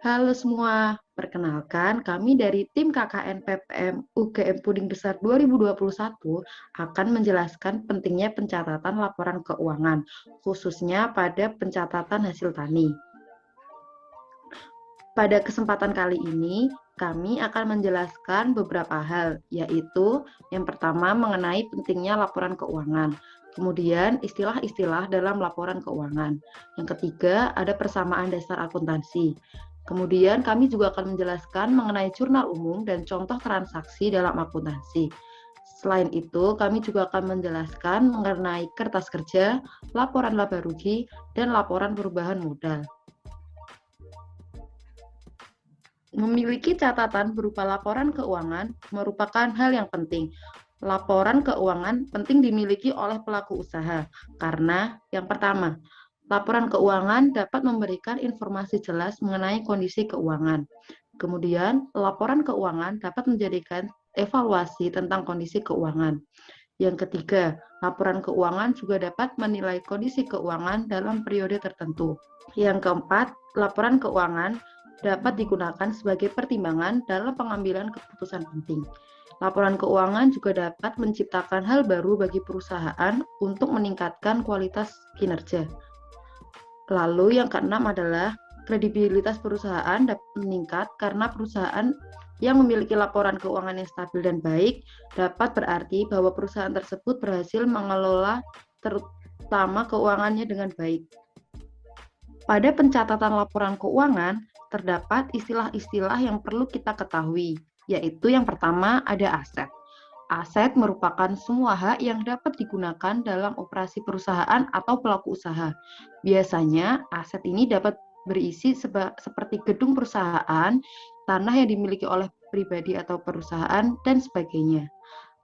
Halo semua, perkenalkan kami dari tim KKN PPM UGM Puding Besar 2021 akan menjelaskan pentingnya pencatatan laporan keuangan, khususnya pada pencatatan hasil tani. Pada kesempatan kali ini, kami akan menjelaskan beberapa hal, yaitu yang pertama mengenai pentingnya laporan keuangan, kemudian istilah-istilah dalam laporan keuangan. Yang ketiga, ada persamaan dasar akuntansi. Kemudian kami juga akan menjelaskan mengenai jurnal umum dan contoh transaksi dalam akuntansi. Selain itu, kami juga akan menjelaskan mengenai kertas kerja, laporan laba rugi, dan laporan perubahan modal. Memiliki catatan berupa laporan keuangan merupakan hal yang penting. Laporan keuangan penting dimiliki oleh pelaku usaha karena yang pertama, laporan keuangan dapat memberikan informasi jelas mengenai kondisi keuangan. Kemudian, laporan keuangan dapat menjadikan evaluasi tentang kondisi keuangan. Yang ketiga, laporan keuangan juga dapat menilai kondisi keuangan dalam periode tertentu. Yang keempat, laporan keuangan dapat digunakan sebagai pertimbangan dalam pengambilan keputusan penting. Laporan keuangan juga dapat menciptakan hal baru bagi perusahaan untuk meningkatkan kualitas kinerja. Lalu yang keenam adalah kredibilitas perusahaan dapat meningkat karena perusahaan yang memiliki laporan keuangan yang stabil dan baik dapat berarti bahwa perusahaan tersebut berhasil mengelola terutama keuangannya dengan baik. Pada pencatatan laporan keuangan, terdapat istilah-istilah yang perlu kita ketahui, yaitu yang pertama ada aset. Aset merupakan semua hak yang dapat digunakan dalam operasi perusahaan atau pelaku usaha. Biasanya, aset ini dapat berisi seperti gedung perusahaan, tanah yang dimiliki oleh pribadi atau perusahaan, dan sebagainya.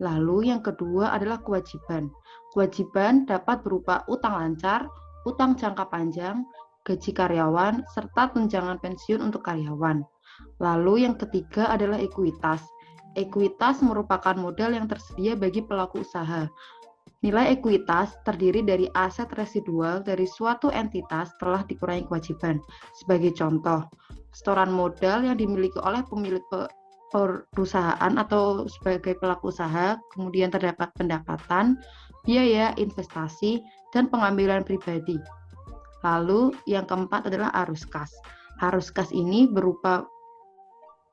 Lalu yang kedua adalah kewajiban. Kewajiban dapat berupa utang lancar, utang jangka panjang, gaji karyawan, serta tunjangan pensiun untuk karyawan. Lalu yang ketiga adalah ekuitas. Ekuitas merupakan modal yang tersedia bagi pelaku usaha. Nilai ekuitas terdiri dari aset residual dari suatu entitas telah dikurangi kewajiban. Sebagai contoh, setoran modal yang dimiliki oleh pemilik perusahaan atau sebagai pelaku usaha, kemudian terdapat pendapatan, biaya investasi, dan pengambilan pribadi. Lalu yang keempat adalah arus kas. Arus kas ini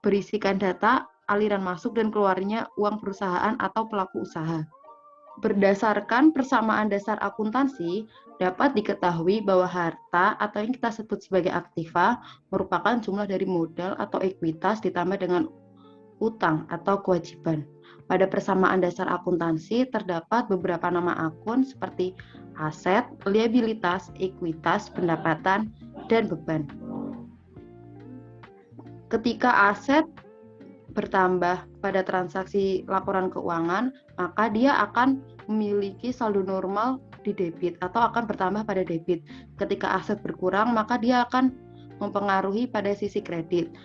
berisikan data aliran masuk dan keluarnya uang perusahaan atau pelaku usaha. Berdasarkan persamaan dasar akuntansi, dapat diketahui bahwa harta atau yang kita sebut sebagai aktiva merupakan jumlah dari modal atau ekuitas ditambah dengan utang atau kewajiban. Pada persamaan dasar akuntansi terdapat beberapa nama akun seperti aset, liabilitas, ekuitas, pendapatan, dan beban. Ketika aset bertambah pada transaksi laporan keuangan, maka dia akan memiliki saldo normal di debit atau akan bertambah pada debit. Ketika aset berkurang, maka dia akan mempengaruhi pada sisi kredit.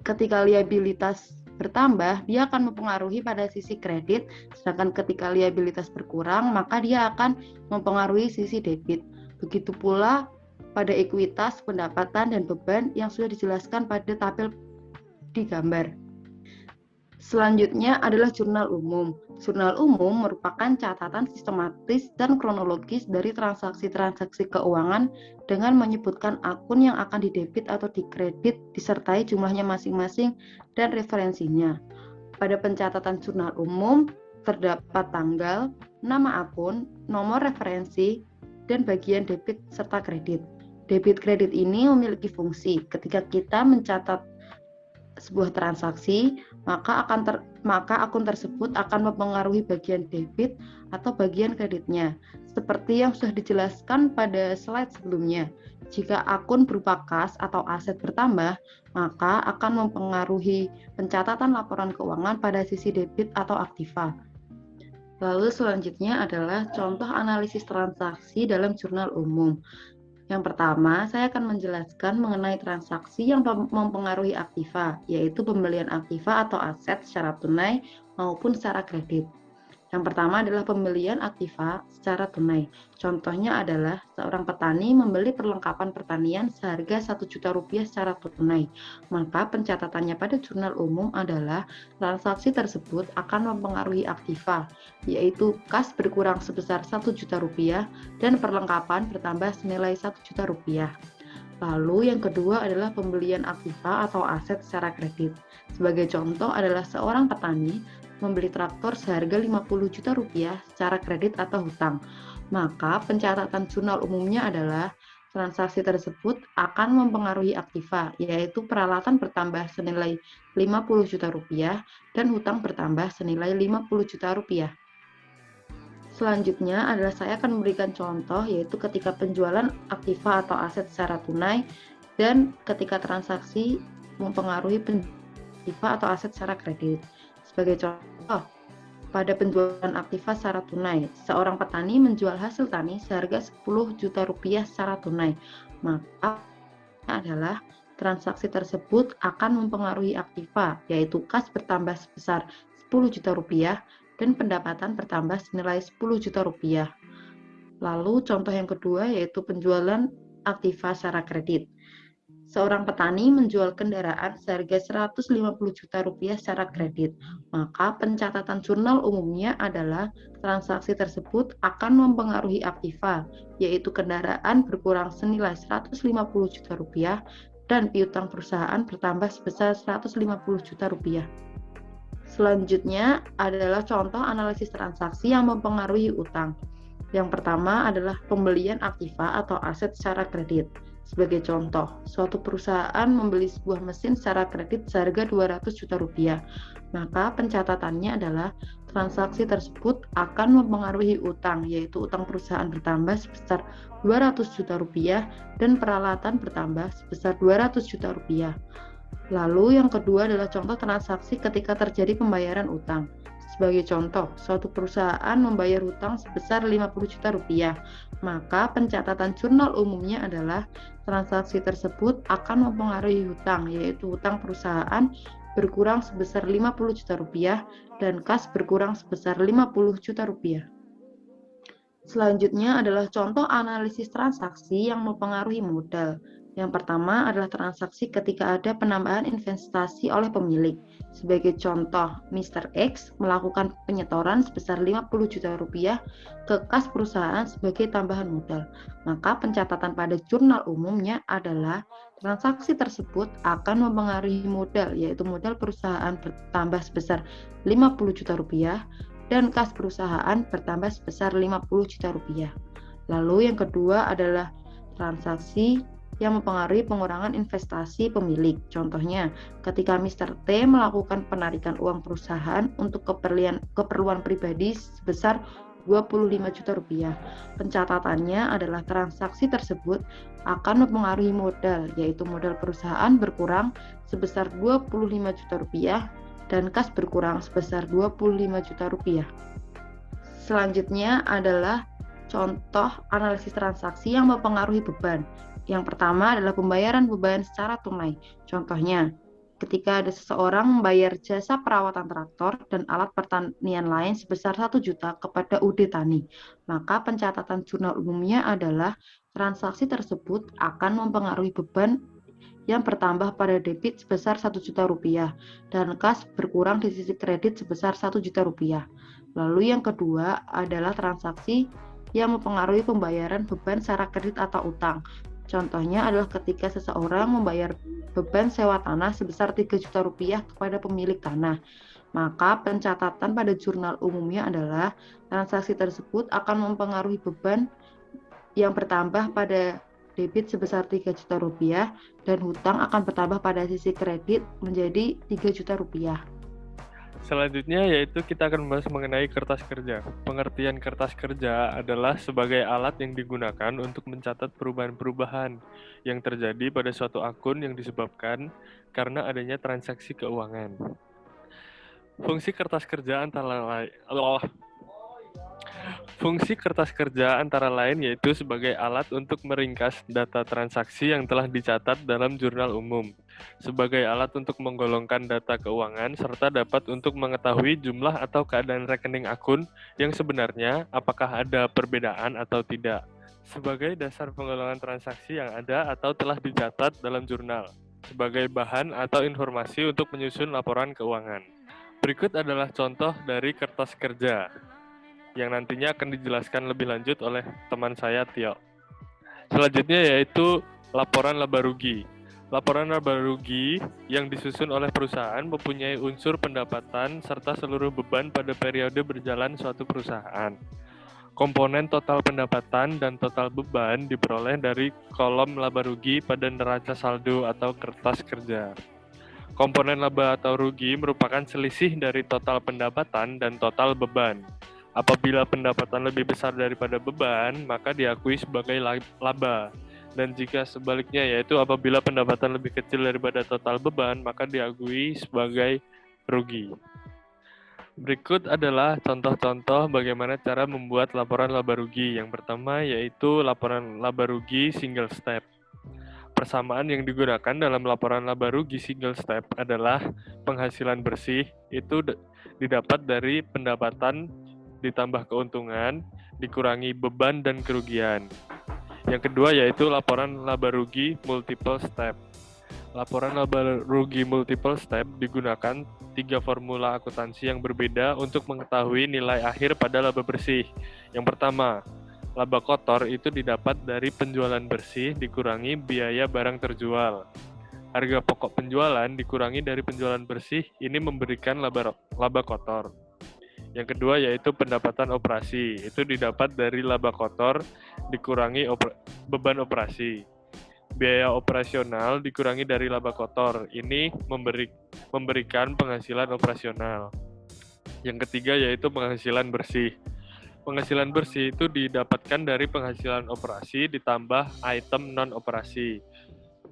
Ketika liabilitas bertambah, dia akan mempengaruhi pada sisi kredit, sedangkan ketika liabilitas berkurang, maka dia akan mempengaruhi sisi debit. Begitu pula pada ekuitas, pendapatan, dan beban yang sudah dijelaskan pada tabel di gambar. Selanjutnya adalah jurnal umum. Jurnal umum merupakan catatan sistematis dan kronologis dari transaksi-transaksi keuangan dengan menyebutkan akun yang akan didebit atau dikredit disertai jumlahnya masing-masing dan referensinya. Pada pencatatan jurnal umum terdapat tanggal, nama akun, nomor referensi, dan bagian debit serta kredit. Debit kredit ini memiliki fungsi ketika kita mencatat sebuah transaksi, maka akun tersebut akan mempengaruhi bagian debit atau bagian kreditnya. Seperti yang sudah dijelaskan pada slide sebelumnya, jika akun berupa kas atau aset bertambah, maka akan mempengaruhi pencatatan laporan keuangan pada sisi debit atau aktiva. Lalu selanjutnya adalah contoh analisis transaksi dalam jurnal umum. Yang pertama, saya akan menjelaskan mengenai transaksi yang mempengaruhi aktiva, yaitu pembelian aktiva atau aset secara tunai maupun secara kredit. Yang pertama adalah pembelian aktiva secara tunai. Contohnya adalah seorang petani membeli perlengkapan pertanian seharga Rp1.000.000 secara tunai. Maka pencatatannya pada jurnal umum adalah transaksi tersebut akan mempengaruhi aktiva, yaitu kas berkurang sebesar Rp1.000.000 dan perlengkapan bertambah senilai Rp1.000.000. Lalu yang kedua adalah pembelian aktiva atau aset secara kredit. Sebagai contoh adalah seorang petani membeli traktor seharga Rp50.000.000 secara kredit atau hutang. Maka pencatatan jurnal umumnya adalah transaksi tersebut akan mempengaruhi aktiva, yaitu peralatan bertambah senilai Rp50.000.000 dan hutang bertambah senilai Rp50.000.000. Selanjutnya adalah saya akan memberikan contoh, yaitu ketika penjualan aktiva atau aset secara tunai dan ketika transaksi mempengaruhi aktiva atau aset secara kredit. Sebagai contoh, pada penjualan aktiva secara tunai, seorang petani menjual hasil tani seharga Rp10.000.000 secara tunai. Maka adalah transaksi tersebut akan mempengaruhi aktiva, yaitu kas bertambah sebesar Rp10.000.000 dan pendapatan bertambah senilai Rp10.000.000. Lalu contoh yang kedua yaitu penjualan aktiva secara kredit. Seorang petani menjual kendaraan seharga Rp150.000.000 secara kredit. Maka pencatatan jurnal umumnya adalah transaksi tersebut akan mempengaruhi aktiva, yaitu kendaraan berkurang senilai Rp150.000.000 dan piutang perusahaan bertambah sebesar Rp150.000.000. Selanjutnya adalah contoh analisis transaksi yang mempengaruhi utang. Yang pertama adalah pembelian aktiva atau aset secara kredit. Sebagai contoh, suatu perusahaan membeli sebuah mesin secara kredit seharga Rp200.000.000. Maka pencatatannya adalah transaksi tersebut akan mempengaruhi utang, yaitu utang perusahaan bertambah sebesar Rp200.000.000 dan peralatan bertambah sebesar Rp200.000.000. Lalu yang kedua adalah contoh transaksi ketika terjadi pembayaran utang. Sebagai contoh, suatu perusahaan membayar hutang sebesar Rp50.000.000, maka pencatatan jurnal umumnya adalah transaksi tersebut akan mempengaruhi hutang, yaitu hutang perusahaan berkurang sebesar Rp50.000.000 dan kas berkurang sebesar Rp50.000.000. Selanjutnya adalah contoh analisis transaksi yang mempengaruhi modal. Yang pertama adalah transaksi ketika ada penambahan investasi oleh pemilik. Sebagai contoh, Mr. X melakukan penyetoran sebesar Rp50.000.000 ke kas perusahaan sebagai tambahan modal. Maka pencatatan pada jurnal umumnya adalah transaksi tersebut akan mempengaruhi modal, yaitu modal perusahaan bertambah sebesar Rp50.000.000 dan kas perusahaan bertambah sebesar Rp50.000.000. Lalu yang kedua adalah transaksi yang mempengaruhi pengurangan investasi pemilik. Contohnya, ketika Mr. T melakukan penarikan uang perusahaan untuk keperluan pribadi sebesar Rp25.000.000. Pencatatannya adalah transaksi tersebut akan mempengaruhi modal, yaitu modal perusahaan berkurang sebesar Rp25.000.000 dan kas berkurang sebesar Rp25.000.000. Selanjutnya adalah contoh analisis transaksi yang mempengaruhi beban. Yang pertama adalah pembayaran beban secara tunai. Contohnya, ketika ada seseorang membayar jasa perawatan traktor dan alat pertanian lain sebesar 1 juta kepada UD Tani, maka pencatatan jurnal umumnya adalah transaksi tersebut akan mempengaruhi beban yang bertambah pada debit sebesar Rp1.000.000 dan kas berkurang di sisi kredit sebesar Rp1.000.000. Lalu yang kedua adalah transaksi yang mempengaruhi pembayaran beban secara kredit atau utang. Contohnya adalah ketika seseorang membayar beban sewa tanah sebesar Rp3 juta kepada pemilik tanah. Maka pencatatan pada jurnal umumnya adalah transaksi tersebut akan mempengaruhi beban yang bertambah pada debit sebesar Rp3 juta dan hutang akan bertambah pada sisi kredit menjadi Rp3 juta. Selanjutnya yaitu kita akan membahas mengenai kertas kerja. Pengertian kertas kerja adalah sebagai alat yang digunakan untuk mencatat perubahan-perubahan yang terjadi pada suatu akun yang disebabkan karena adanya transaksi keuangan. Fungsi kertas kerja antara lain yaitu sebagai alat untuk meringkas data transaksi yang telah dicatat dalam jurnal umum. sebagai alat untuk menggolongkan data keuangan serta dapat untuk mengetahui jumlah atau keadaan rekening akun yang sebenarnya apakah ada perbedaan atau tidak, sebagai dasar penggolongan transaksi yang ada atau telah dicatat dalam jurnal, sebagai bahan atau informasi untuk menyusun laporan keuangan. Berikut adalah contoh dari kertas kerja yang nantinya akan dijelaskan lebih lanjut oleh teman saya, Tio. Selanjutnya yaitu laporan laba rugi. Laporan laba rugi yang disusun oleh perusahaan mempunyai unsur pendapatan serta seluruh beban pada periode berjalan suatu perusahaan. Komponen total pendapatan dan total beban diperoleh dari kolom laba rugi pada neraca saldo atau kertas kerja. Komponen laba atau rugi merupakan selisih dari total pendapatan dan total beban. Apabila pendapatan lebih besar daripada beban, maka diakui sebagai laba. Dan jika sebaliknya, yaitu apabila pendapatan lebih kecil daripada total beban, maka diakui sebagai rugi. Berikut adalah contoh-contoh bagaimana cara membuat laporan laba rugi. Yang pertama yaitu laporan laba rugi single step. Persamaan yang digunakan dalam laporan laba rugi single step adalah penghasilan bersih itu didapat dari pendapatan ditambah keuntungan, dikurangi beban dan kerugian. Yang kedua yaitu laporan laba rugi multiple step. Laporan laba rugi multiple step digunakan 3 formula akuntansi yang berbeda untuk mengetahui nilai akhir pada laba bersih. Yang pertama, laba kotor itu didapat dari penjualan bersih dikurangi biaya barang terjual. Harga pokok penjualan dikurangi dari penjualan bersih, ini memberikan laba kotor. Yang kedua yaitu pendapatan operasi, itu didapat dari laba kotor dikurangi beban operasi. Biaya operasional dikurangi dari laba kotor, ini memberikan penghasilan operasional. Yang ketiga yaitu penghasilan bersih. Penghasilan bersih itu didapatkan dari penghasilan operasi ditambah item non-operasi.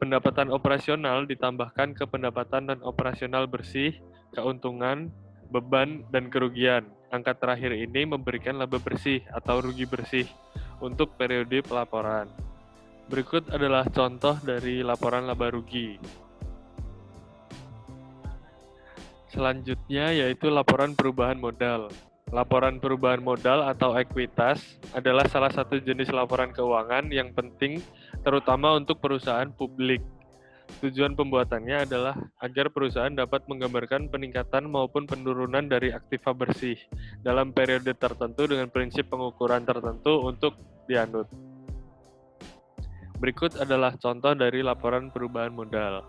Pendapatan operasional ditambahkan ke pendapatan non-operasional bersih, keuntungan, beban, dan kerugian. Angka terakhir ini memberikan laba bersih atau rugi bersih untuk periode pelaporan. Berikut adalah contoh dari laporan laba rugi. Selanjutnya yaitu laporan perubahan modal. Laporan perubahan modal atau ekuitas adalah salah satu jenis laporan keuangan yang penting terutama untuk perusahaan publik. Tujuan pembuatannya adalah agar perusahaan dapat menggambarkan peningkatan maupun penurunan dari aktiva bersih dalam periode tertentu dengan prinsip pengukuran tertentu untuk dianut. Berikut adalah contoh dari laporan perubahan modal.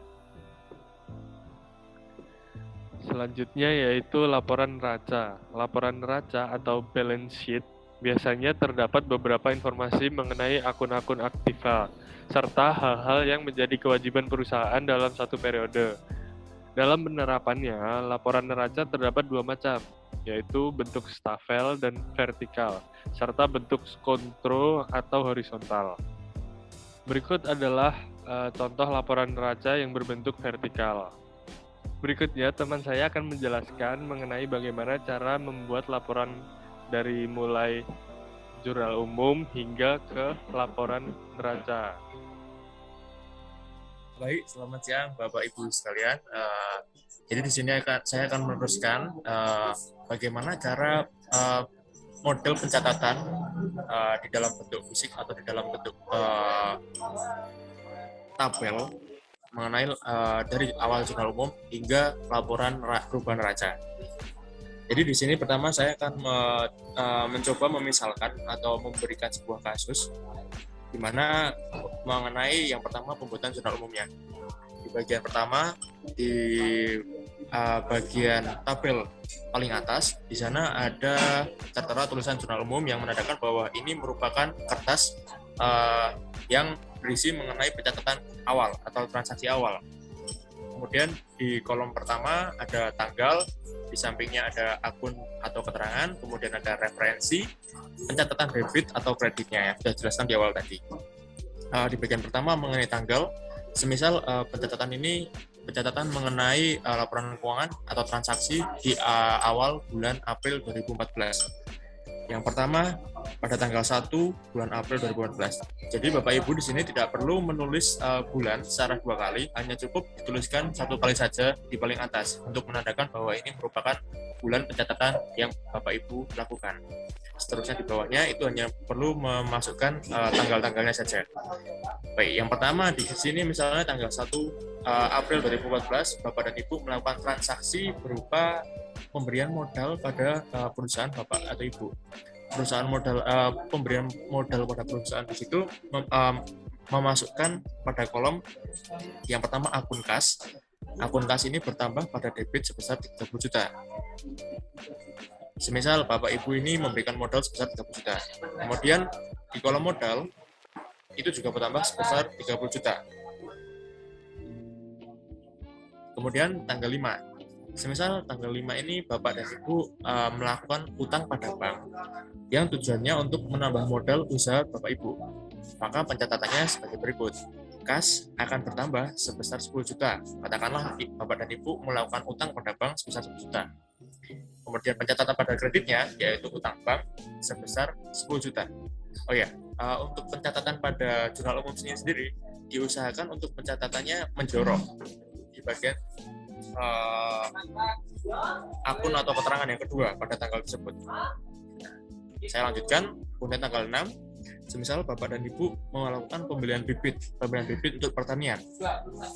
Selanjutnya yaitu laporan neraca. Laporan neraca atau balance sheet biasanya terdapat beberapa informasi mengenai akun-akun aktiva serta hal-hal yang menjadi kewajiban perusahaan dalam satu periode. Dalam penerapannya, laporan neraca terdapat 2 macam, yaitu bentuk stafel dan vertikal, serta bentuk kontrol atau horizontal. Berikut adalah contoh laporan neraca yang berbentuk vertikal. Berikutnya, teman saya akan menjelaskan mengenai bagaimana cara membuat laporan dari mulai jurnal umum hingga ke laporan neraca. Baik, selamat siang Bapak Ibu sekalian. Jadi di sini saya akan meneruskan bagaimana cara model pencatatan di dalam bentuk fisik atau di dalam bentuk tabel mengenai dari awal jurnal umum hingga laporan perubahan neraca. Jadi di sini pertama saya akan mencoba memisalkan atau memberikan sebuah kasus di mana mengenai yang pertama pembuatan jurnal umumnya. Di bagian pertama di bagian tabel paling atas di sana ada tertera tulisan jurnal umum yang menandakan bahwa ini merupakan kertas yang berisi mengenai pencatatan awal atau transaksi awal. Kemudian di kolom pertama ada tanggal, di sampingnya ada akun atau keterangan, kemudian ada referensi, pencatatan debit atau kreditnya ya, sudah jelaskan di awal tadi. Di bagian pertama mengenai tanggal, semisal pencatatan mengenai laporan keuangan atau transaksi di awal bulan April 2014. Yang pertama, pada tanggal 1 bulan April 2014. Jadi Bapak Ibu di sini tidak perlu menulis bulan secara 2 kali, hanya cukup dituliskan 1 kali saja di paling atas untuk menandakan bahwa ini merupakan bulan pencatatan yang Bapak Ibu lakukan. Seterusnya di bawahnya itu hanya perlu memasukkan tanggal-tanggalnya saja. Baik, yang pertama di sini misalnya tanggal 1 April 2014, Bapak dan Ibu melakukan transaksi berupa pemberian modal pada perusahaan Bapak atau Ibu. Pemberian modal pada perusahaan di situ memasukkan pada kolom yang pertama akun kas. Akun kas ini bertambah pada debit sebesar 30 juta. Semisal Bapak Ibu ini memberikan modal sebesar 30 juta. Kemudian di kolom modal itu juga bertambah sebesar 30 juta. Kemudian tanggal 5. Semisal tanggal 5 ini Bapak dan Ibu melakukan utang pada bank yang tujuannya untuk menambah modal usaha Bapak Ibu. Maka pencatatannya sebagai berikut. Kas akan bertambah sebesar 10 juta. Katakanlah Bapak dan Ibu melakukan utang pada bank sebesar 10 juta. Kemudian pencatatan pada kreditnya yaitu utang bank sebesar 10 juta. Oh ya, untuk pencatatan pada jurnal umum sendiri diusahakan untuk pencatatannya menjorok di bagian akun atau keterangan yang kedua pada tanggal tersebut. Saya lanjutkan, kemudian tanggal 6, semisal Bapak dan Ibu melakukan pembelian bibit untuk pertanian.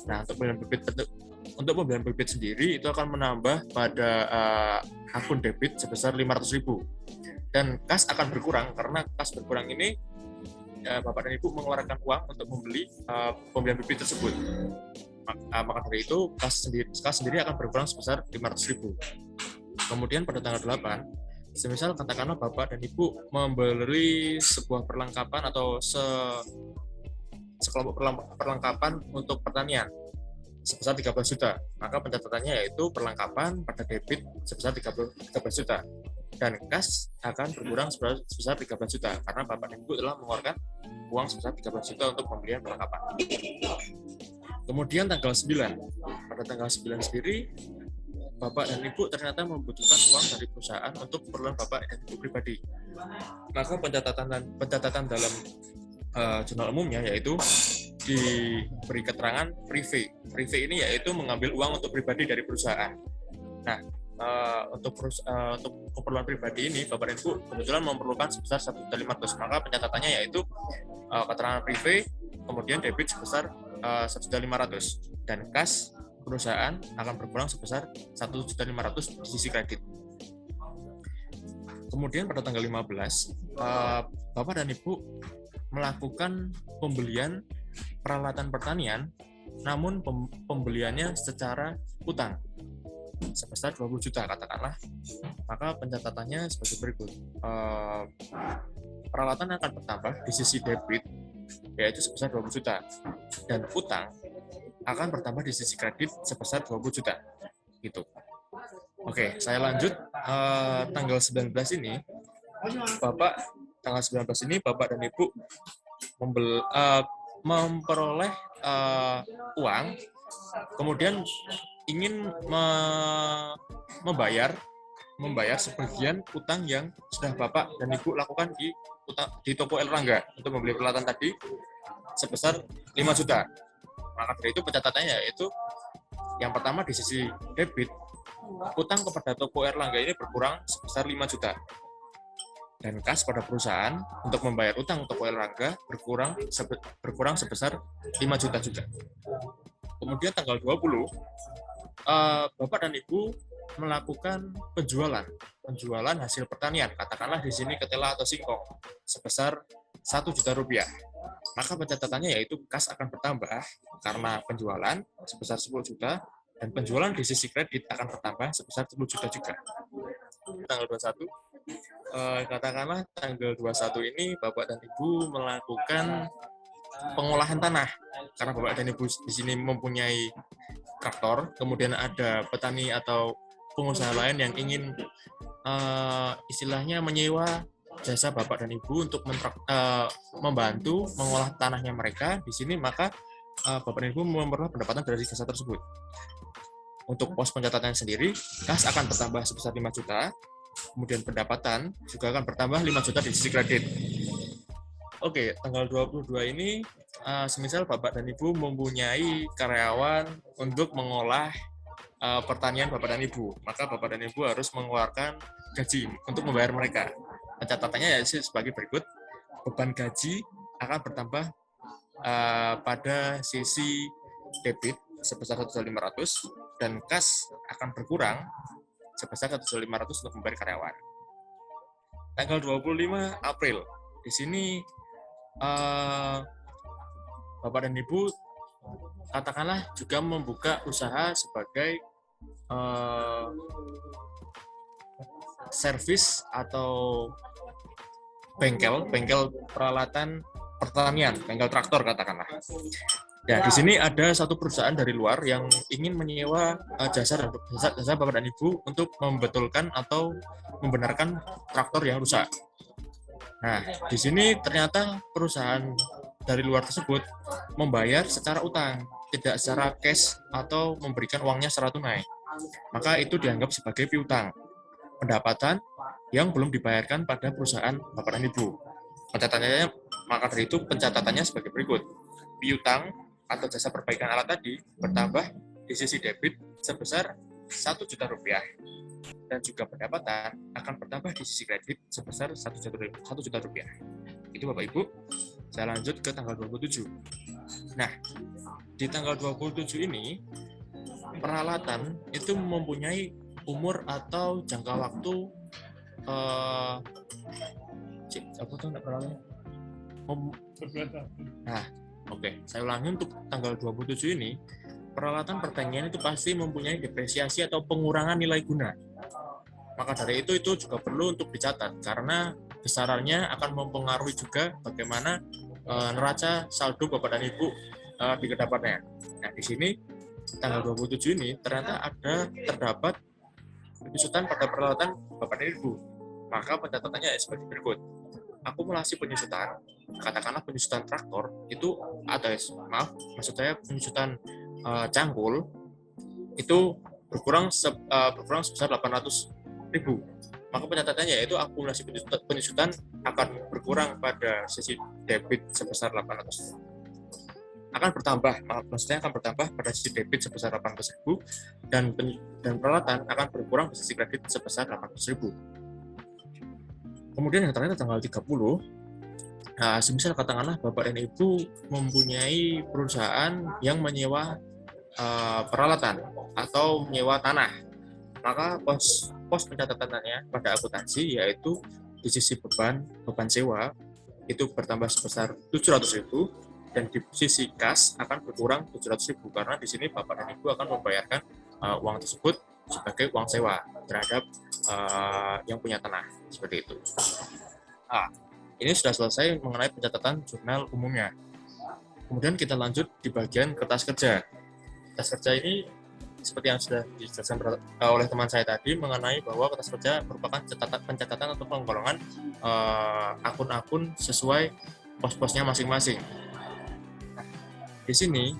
Nah, untuk pembelian bibit sendiri itu akan menambah pada akun debit sebesar 500.000. Dan kas akan berkurang karena kas berkurang ini Bapak dan Ibu mengeluarkan uang untuk membeli pembelian bibit tersebut. Maka dari itu kas sendiri akan berkurang sebesar 500.000. Kemudian pada tanggal 8, semisal katakanlah Bapak dan Ibu membeli sebuah perlengkapan atau sekelompok perlengkapan untuk pertanian sebesar 13 juta. Maka pencatatannya yaitu perlengkapan pada debit sebesar 13 juta. Dan kas akan berkurang sebesar 13 juta karena Bapak dan Ibu telah mengeluarkan uang sebesar 13 juta untuk pembelian perlengkapan. Kemudian tanggal 9. Pada tanggal 9 sendiri, Bapak dan Ibu ternyata membutuhkan uang dari perusahaan untuk keperluan Bapak dan Ibu pribadi. Maka pencatatan dalam jurnal umumnya yaitu diberi keterangan privé. Privé ini yaitu mengambil uang untuk pribadi dari perusahaan. Nah, untuk keperluan pribadi ini Bapak dan Ibu kebetulan memerlukan sebesar 1.500.000. Maka pencatatannya yaitu keterangan privé, kemudian debit sebesar 1.500.000 dan kas perusahaan akan berkurang sebesar 1.500.000 di sisi kredit. Kemudian pada tanggal 15, Bapak dan Ibu melakukan pembelian peralatan pertanian, namun pembeliannya secara utang sebesar 20 juta katakanlah. Maka pencatatannya sebagai berikut. Peralatan akan bertambah di sisi debit yaitu sebesar 20 juta dan utang akan bertambah di sisi kredit sebesar 20 juta. Gitu. Oke, saya lanjut. Tanggal 19 ini, Bapak dan Ibu memperoleh uang, kemudian ingin membayar sebagian utang yang sudah Bapak dan Ibu lakukan di toko Erlangga untuk membeli peralatan tadi sebesar 5 juta. Maka dari itu pencatatannya yaitu yang pertama di sisi debit, utang kepada toko Erlangga ini berkurang sebesar 5 juta. Dan kas pada perusahaan untuk membayar utang toko Erlangga berkurang sebesar 5 juta juga. Kemudian tanggal 20, Bapak dan Ibu melakukan penjualan hasil pertanian, katakanlah di sini ketela atau singkong sebesar 1 juta rupiah. Maka pencatatannya yaitu kas akan bertambah karena penjualan sebesar 10 juta dan penjualan di sisi kredit akan bertambah sebesar 10 juta juga. Tanggal 21, katakanlah tanggal 21 ini Bapak dan Ibu melakukan pengolahan tanah karena Bapak dan Ibu di sini mempunyai traktor, kemudian ada petani atau pengusaha lain yang ingin istilahnya menyewa jasa Bapak dan Ibu untuk membantu mengolah tanahnya mereka di sini, maka Bapak dan Ibu memperoleh pendapatan dari jasa tersebut. Untuk pos pencatatan sendiri, kas akan bertambah sebesar 5 juta Kemudian pendapatan juga akan bertambah 5 juta di sisi kredit. Oke, tanggal 22 ini semisal Bapak dan Ibu mempunyai karyawan untuk mengolah pertanian Bapak dan Ibu, maka Bapak dan Ibu harus mengeluarkan gaji untuk membayar mereka. Pencatatannya ya sebagai berikut. Beban gaji akan bertambah pada sisi debit sebesar 1.500 dan kas akan berkurang sebesar 1.500 untuk membayar karyawan. Tanggal 25 April, di sini Bapak dan Ibu katakanlah juga membuka usaha sebagai servis atau bengkel peralatan pertanian, bengkel traktor katakanlah. Ya, di sini ada satu perusahaan dari luar yang ingin menyewa jasa Bapak dan Ibu untuk membetulkan atau membenarkan traktor yang rusak. Nah, di sini ternyata perusahaan dari luar tersebut membayar secara utang, tidak secara cash atau memberikan uangnya secara tunai. Maka itu dianggap sebagai piutang, pendapatan yang belum dibayarkan pada perusahaan Bapak dan Ibu. Pencatatannya, maka dari itu pencatatannya sebagai berikut. Piutang atau jasa perbaikan alat tadi bertambah di sisi debit sebesar 1 juta rupiah. Dan juga pendapatan akan bertambah di sisi kredit sebesar 1 juta rupiah. Itu Bapak Ibu. Saya lanjut ke tanggal 27. Nah, di tanggal 27 ini, peralatan itu mempunyai umur atau jangka waktu saya ulangi untuk tanggal 27 ini, peralatan pertanian itu pasti mempunyai depresiasi atau pengurangan nilai guna. Maka dari itu juga perlu untuk dicatat karena besarannya akan mempengaruhi juga bagaimana neraca saldo Bapak dan Ibu di kedepannya. Nah, di sini tanggal 27 ini ternyata terdapat penyusutan pada peralatan Bapak dan Ibu. Maka pencatatannya sebagai berikut. Akumulasi penyusutan, katakanlah penyusutan traktor itu maksud saya penyusutan cangkul itu berkurang sebesar 800.000. Maka pencatatannya yaitu akumulasi penyusutan akan berkurang pada sisi debit sebesar 800. Akan bertambah pada sisi debit sebesar 800.000 dan peralatan akan berkurang pada sisi kredit sebesar 800.000. Kemudian yang terakhir tanggal 30, semisal katakanlah Bapak dan Ibu mempunyai perusahaan yang menyewa peralatan atau menyewa tanah, maka pos pencatatannya pada akuntansi yaitu di sisi beban sewa itu bertambah sebesar 700.000 dan di sisi kas akan berkurang 700.000 karena di sini Bapak dan Ibu akan membayarkan uang tersebut sebagai uang sewa terhadap yang punya tanah, seperti itu. Ini sudah selesai mengenai pencatatan jurnal umumnya. Kemudian kita lanjut di bagian kertas kerja. Kertas kerja ini seperti yang sudah dijelaskan oleh teman saya tadi mengenai bahwa kertas kerja merupakan pencatatan atau penggolongan akun-akun sesuai pos-posnya masing-masing. Nah, di sini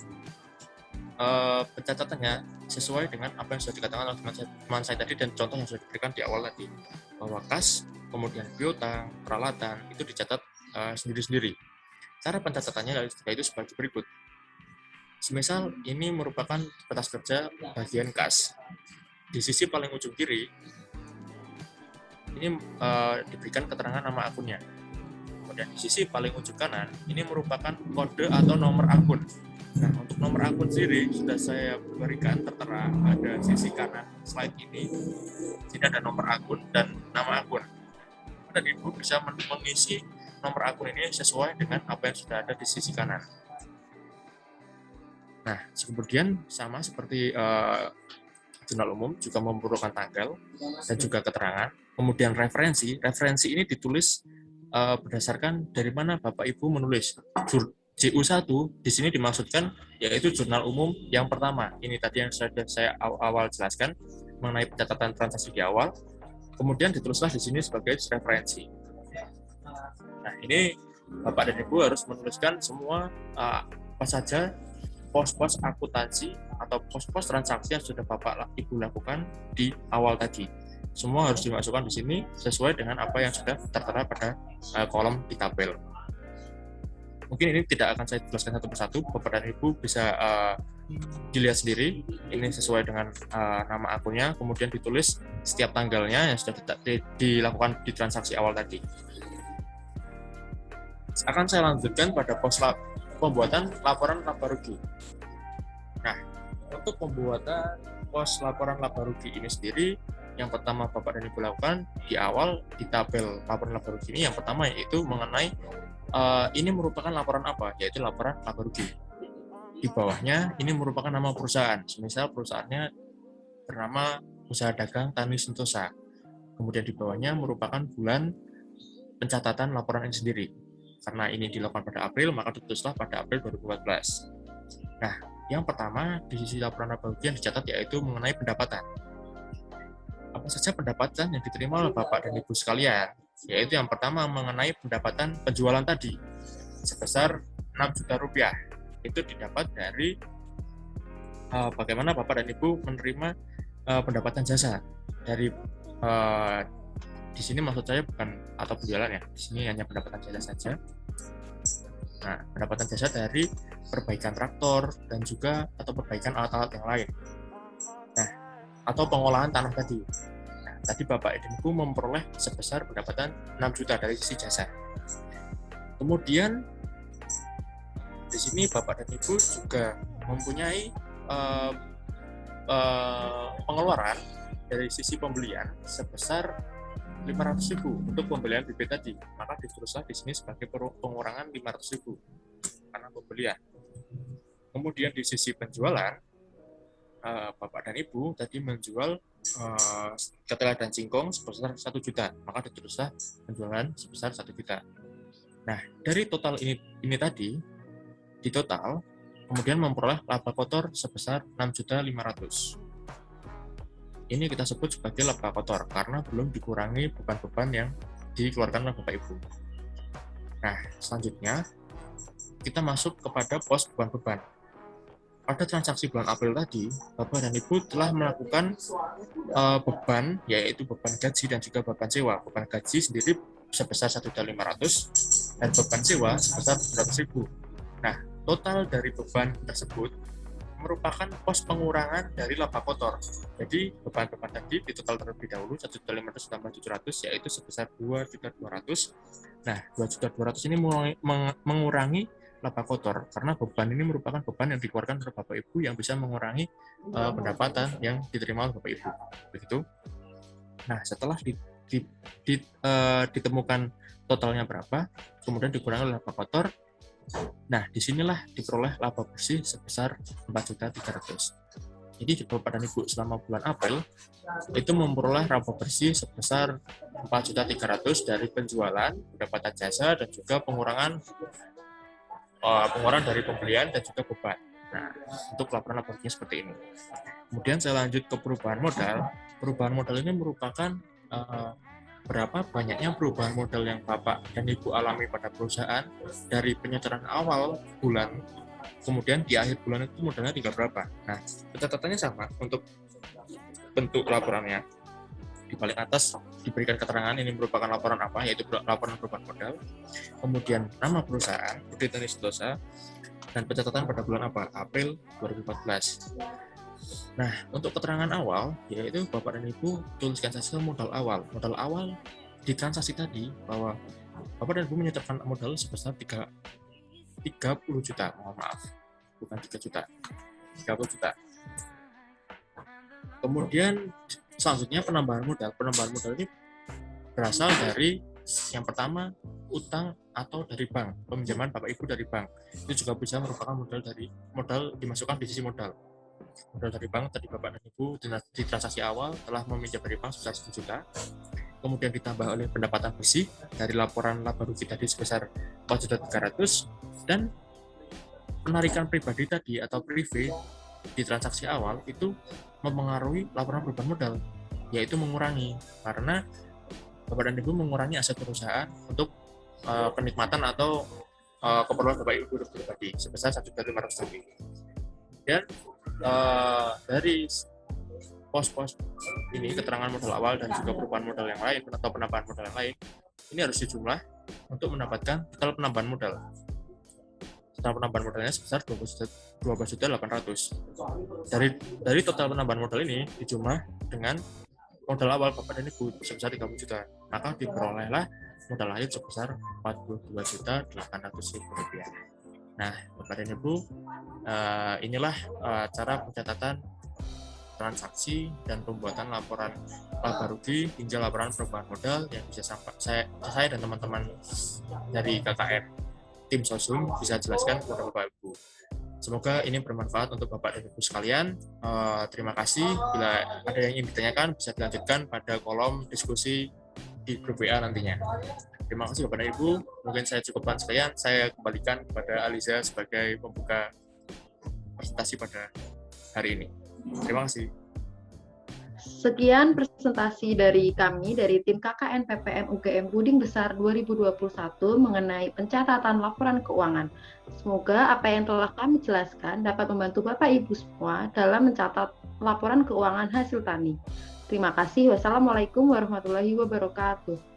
pencatatannya sesuai dengan apa yang sudah dikatakan oleh teman saya tadi dan contoh yang sudah diberikan di awal tadi, bahwa kas, kemudian piutang, peralatan itu dicatat sendiri-sendiri. Cara pencatatannya yaitu sebagai berikut. Semisal ini merupakan kertas kerja bagian kas. Di sisi paling ujung kiri ini diberikan keterangan nama akunnya. Kemudian di sisi paling ujung kanan ini merupakan kode atau nomor akun. Nah, untuk nomor akun sendiri sudah saya berikan tertera ada sisi kanan slide ini. Sini ada nomor akun dan nama akun. Dan Ibu bisa mengisi nomor akun ini sesuai dengan apa yang sudah ada di sisi kanan. Nah, kemudian sama seperti jurnal umum juga memerlukan tanggal dan juga keterangan. Kemudian referensi ini ditulis berdasarkan dari mana Bapak Ibu menulis. JU1 di sini dimaksudkan yaitu jurnal umum yang pertama. Ini tadi yang sudah saya awal jelaskan mengenai pencatatan transaksi di awal. Kemudian ditulislah di sini sebagai referensi. Nah, ini Bapak dan Ibu harus menuliskan semua apa saja pos-pos akuntansi atau pos-pos transaksi yang sudah Bapak Ibu lakukan di awal tadi. semua harus dimasukkan di sini sesuai dengan apa yang sudah tertera pada kolom di tabel. Mungkin ini tidak akan saya jelaskan satu persatu, Bapak dan Ibu bisa dilihat sendiri. Ini sesuai dengan nama akunnya, kemudian ditulis setiap tanggalnya yang sudah dilakukan di transaksi awal tadi. Akan saya lanjutkan pada pos pembuatan laporan laba rugi. Nah, untuk pembuatan pos laporan laba rugi ini sendiri, yang pertama Bapak dan Ibu lakukan di awal di tabel laporan laba rugi ini, yang pertama yaitu mengenai ini merupakan laporan apa, yaitu laporan laba rugi. Di bawahnya ini merupakan nama perusahaan, semisal perusahaannya bernama Usaha Dagang Tani Sentosa. Kemudian di bawahnya merupakan bulan pencatatan laporan ini sendiri. Karena ini dilakukan pada April, maka ditulislah pada April 2014. Nah, yang pertama di sisi laporan laba rugi yang dicatat yaitu mengenai pendapatan. Apa saja pendapatan yang diterima oleh Bapak dan Ibu sekalian? Yaitu yang pertama mengenai pendapatan penjualan tadi sebesar 6 juta rupiah. Itu didapat dari bagaimana Bapak dan Ibu menerima pendapatan jasa dari di sini maksud saya bukan atau penjualan ya, di sini hanya pendapatan jasa saja. Nah, pendapatan jasa dari perbaikan traktor dan juga atau perbaikan alat-alat yang lain. Nah, atau pengolahan tanah tadi. Nah, tadi Bapak dan Ibu memperoleh sebesar pendapatan 6 juta dari sisi jasa. Kemudian di sini Bapak dan Ibu juga mempunyai pengeluaran dari sisi pembelian sebesar 500.000 untuk pembelian bibit tadi, maka ditulislah di sini sebagai pengurangan 500.000 karena pembelian. Kemudian di sisi penjualan, Bapak dan Ibu tadi menjual ketela dan singkong sebesar 1 juta, maka ditulislah penjualan sebesar 1 juta. Nah, dari total ini tadi, di total, kemudian memperoleh laba kotor sebesar 6.500.000. Ini kita sebut sebagai laba kotor karena belum dikurangi beban-beban yang dikeluarkan oleh Bapak Ibu. Nah, selanjutnya kita masuk kepada pos beban-beban. Pada transaksi bulan April tadi, Bapak dan Ibu telah melakukan beban, yaitu beban gaji dan juga beban sewa. Beban gaji sendiri sebesar 1.500.000 dan beban sewa sebesar 700.000. Nah, total dari beban tersebut merupakan pos pengurangan dari laba kotor. Jadi beban-beban tadi ditotal terlebih dahulu 1.500 tambah 700 yaitu sebesar 2.200. Nah, 2.200 ini mengurangi laba kotor karena beban ini merupakan beban yang dikeluarkan oleh Bapak Ibu yang bisa mengurangi pendapatan yang diterima oleh Bapak Ibu. Begitu. Nah, setelah ditemukan totalnya berapa, kemudian dikurangi oleh laba kotor. Nah, disinilah diperoleh laba bersih sebesar 4.300.000. Jadi Bapak dan Ibu selama bulan April itu memperoleh laba bersih sebesar 4.300.000 dari penjualan, pendapatan jasa, dan juga pengurangan dari pembelian dan juga beban. Nah, untuk laporan laba bersih seperti ini. Kemudian saya lanjut ke perubahan modal. Perubahan modal ini merupakan berapa banyaknya perubahan modal yang Bapak dan Ibu alami pada perusahaan dari penyetoran awal bulan, kemudian di akhir bulan itu modalnya tinggal berapa. Nah, catatannya sama untuk bentuk laporannya. Di paling atas diberikan keterangan ini merupakan laporan apa, yaitu laporan perubahan modal, kemudian nama perusahaan, Budi Tani Sentosa, dan pencatatan pada bulan apa, April 2014. Nah, untuk keterangan awal, yaitu Bapak dan Ibu tuliskan saja modal awal. Modal awal di transaksi tadi, bahwa Bapak dan Ibu menyetorkan modal sebesar 30 juta. Mohon maaf, bukan 3 juta. 30 juta. Kemudian, selanjutnya penambahan modal. Penambahan modal ini berasal dari yang pertama, utang atau dari bank. Peminjaman Bapak Ibu dari bank. Itu juga bisa merupakan modal dimasukkan di sisi modal. Modal dari bank tadi Bapak dan Ibu di transaksi awal telah meminjam dari bank sebesar 1 juta, kemudian ditambah oleh pendapatan bersih dari laporan laba rugi tadi sebesar 4.300.000 dan penarikan pribadi tadi atau privé di transaksi awal itu mempengaruhi laporan perubahan modal, yaitu mengurangi karena Bapak dan Ibu mengurangi aset perusahaan untuk penikmatan atau keperluan Bapak Ibu pribadi sebesar 1.500.000. Dan dari pos-pos ini, keterangan modal awal dan juga perubahan modal yang lain atau penambahan modal yang lain, ini harus dijumlah untuk mendapatkan total penambahan modal. Total penambahan modalnya sebesar 12.800. Dari total penambahan modal ini dijumlah dengan modal awal Bapak dan Ibu sebesar 30 juta. Maka diperolehlah modal akhir sebesar 42.800.000 rupiah. Nah, Bapak dan Ibu, inilah cara pencatatan transaksi dan pembuatan laporan laba rugi hingga laporan perubahan modal yang bisa saya dan teman-teman dari KKN tim Sosum bisa jelaskan kepada Bapak Ibu. Semoga ini bermanfaat untuk Bapak dan Ibu sekalian. Terima kasih. Bila ada yang ingin ditanyakan bisa dilanjutkan pada kolom diskusi di grup WA nantinya. Terima kasih Bapak dan Ibu. Mungkin saya cukupkan sekalian. Saya kembalikan kepada Aliza sebagai pembuka presentasi pada hari ini. Terima kasih. Sekian presentasi dari kami dari tim KKN PPM UGM Puding Besar 2021 mengenai pencatatan laporan keuangan. Semoga apa yang telah kami jelaskan dapat membantu Bapak Ibu semua dalam mencatat laporan keuangan hasil tani. Terima kasih. Wassalamualaikum warahmatullahi wabarakatuh.